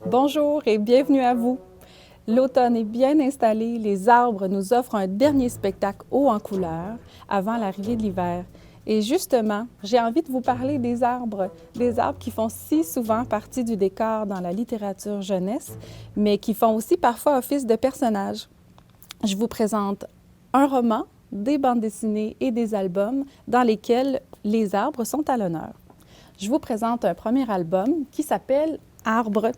Bonjour et bienvenue à vous. L'automne est bien installé, les arbres nous offrent un dernier spectacle haut en couleurs avant l'arrivée de l'hiver. Et justement, j'ai envie de vous parler des arbres qui font si souvent partie du décor dans la littérature jeunesse, mais qui font aussi parfois office de personnages. Je vous présente un roman, des bandes dessinées et des albums dans lesquels les arbres sont à l'honneur. Je vous présente un premier album qui s'appelle Arbres.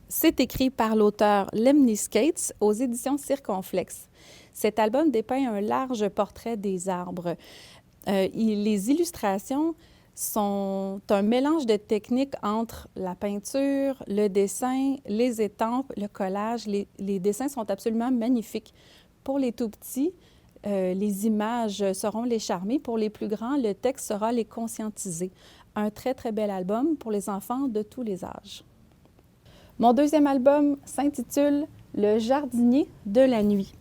C'est écrit par l'auteur Lemny Skates aux éditions Circonflexe. Cet album dépeint un large portrait des arbres. Les illustrations sont un mélange de techniques entre la peinture, le dessin, les étampes, le collage. Les dessins sont absolument magnifiques. Pour les tout-petits, les images sauront les charmer. Pour les plus grands, le texte saura les conscientiser. Un très, très bel album pour les enfants de tous les âges. Mon deuxième album s'intitule « Le jardinier de la nuit ».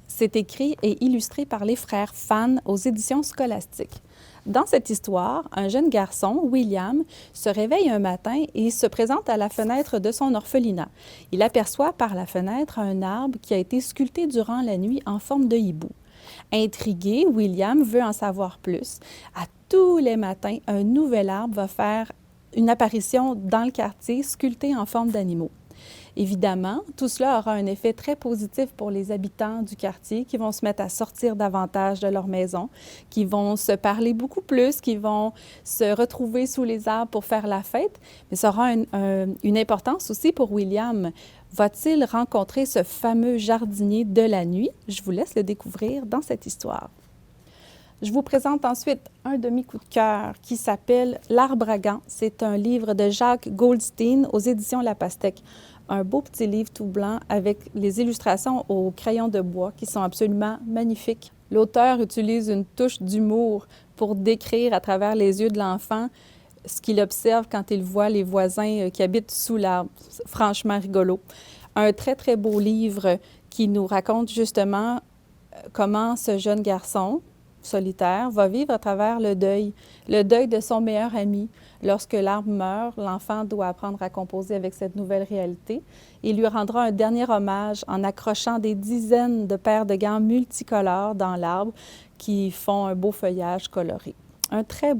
C'est écrit et illustré par les frères Fan aux éditions scolastiques. Dans cette histoire, un jeune garçon, William, se réveille un matin et se présente à la fenêtre de son orphelinat. Il aperçoit par la fenêtre un arbre qui a été sculpté durant la nuit en forme de hibou. Intrigué, William veut en savoir plus. À tous les matins, un nouvel arbre va faire une apparition dans le quartier sculpté en forme d'animaux. Évidemment, tout cela aura un effet très positif pour les habitants du quartier qui vont se mettre à sortir davantage de leur maison, qui vont se parler beaucoup plus, qui vont se retrouver sous les arbres pour faire la fête. Mais ça aura une importance aussi pour William. Va-t-il rencontrer ce fameux jardinier de la nuit? Je vous laisse le découvrir dans cette histoire. Je vous présente ensuite un demi-coup de cœur qui s'appelle « L'Arbre à gants ». C'est un livre de Jacques Goldstein aux éditions La Pastèque. Un beau petit livre tout blanc avec les illustrations au crayon de bois qui sont absolument magnifiques. L'auteur utilise une touche d'humour pour décrire à travers les yeux de l'enfant ce qu'il observe quand il voit les voisins qui habitent sous l'arbre. Franchement rigolo. Un très, très beau livre qui nous raconte justement comment ce jeune garçon solitaire va vivre à travers le deuil de son meilleur ami. Lorsque l'arbre meurt, l'enfant doit apprendre à composer avec cette nouvelle réalité. Il lui rendra un dernier hommage en accrochant des dizaines de paires de gants multicolores dans l'arbre qui font un beau feuillage coloré. Un très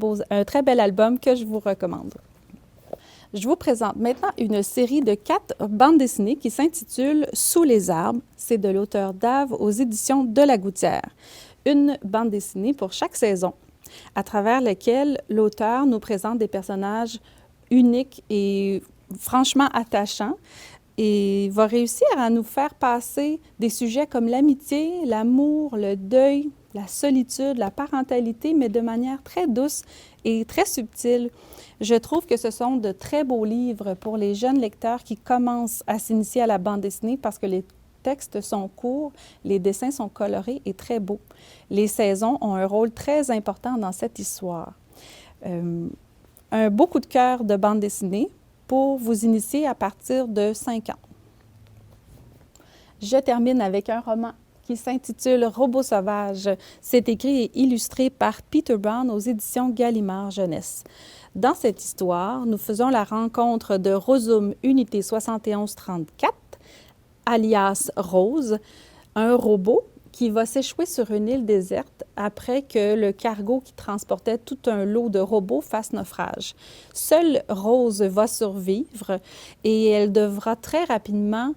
bel album que je vous recommande. Je vous présente maintenant une série de 4 bandes dessinées qui s'intitule « Sous les arbres ». C'est de l'auteur Dave aux éditions de La Gouttière. Une bande dessinée pour chaque saison, à travers laquelle l'auteur nous présente des personnages uniques et franchement attachants et va réussir à nous faire passer des sujets comme l'amitié, l'amour, le deuil, la solitude, la parentalité, mais de manière très douce et très subtile. Je trouve que ce sont de très beaux livres pour les jeunes lecteurs qui commencent à s'initier à la bande dessinée parce que les textes sont courts, les dessins sont colorés et très beaux. Les saisons ont un rôle très important dans cette histoire. Un beau coup de cœur de bande dessinée pour vous initier à partir de 5 ans. Je termine avec un roman qui s'intitule « Robot sauvage ». C'est écrit et illustré par Peter Brown aux éditions Gallimard Jeunesse. Dans cette histoire, nous faisons la rencontre de Rosum Unité 7134, alias Rose, un robot qui va s'échouer sur une île déserte après que le cargo qui transportait tout un lot de robots fasse naufrage. Seule Rose va survivre et elle devra très rapidement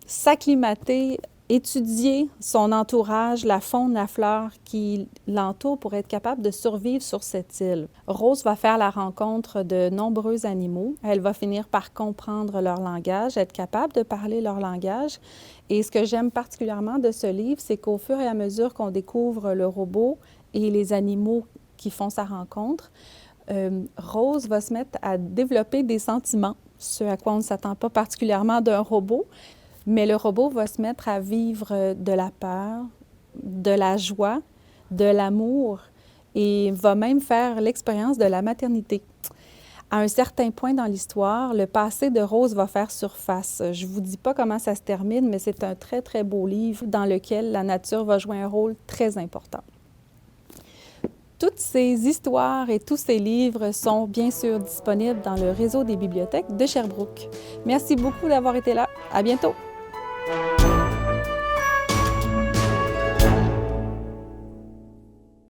s'acclimater, étudier son entourage, la faune, la flore qui l'entoure pour être capable de survivre sur cette île. Rose va faire la rencontre de nombreux animaux. Elle va finir par comprendre leur langage, être capable de parler leur langage. Et ce que j'aime particulièrement de ce livre, c'est qu'au fur et à mesure qu'on découvre le robot et les animaux qui font sa rencontre, Rose va se mettre à développer des sentiments, ce à quoi on ne s'attend pas particulièrement d'un robot. Mais le robot va se mettre à vivre de la peur, de la joie, de l'amour et va même faire l'expérience de la maternité. À un certain point dans l'histoire, le passé de Rose va faire surface. Je ne vous dis pas comment ça se termine, mais c'est un très, très beau livre dans lequel la nature va jouer un rôle très important. Toutes ces histoires et tous ces livres sont bien sûr disponibles dans le réseau des bibliothèques de Sherbrooke. Merci beaucoup d'avoir été là. À bientôt!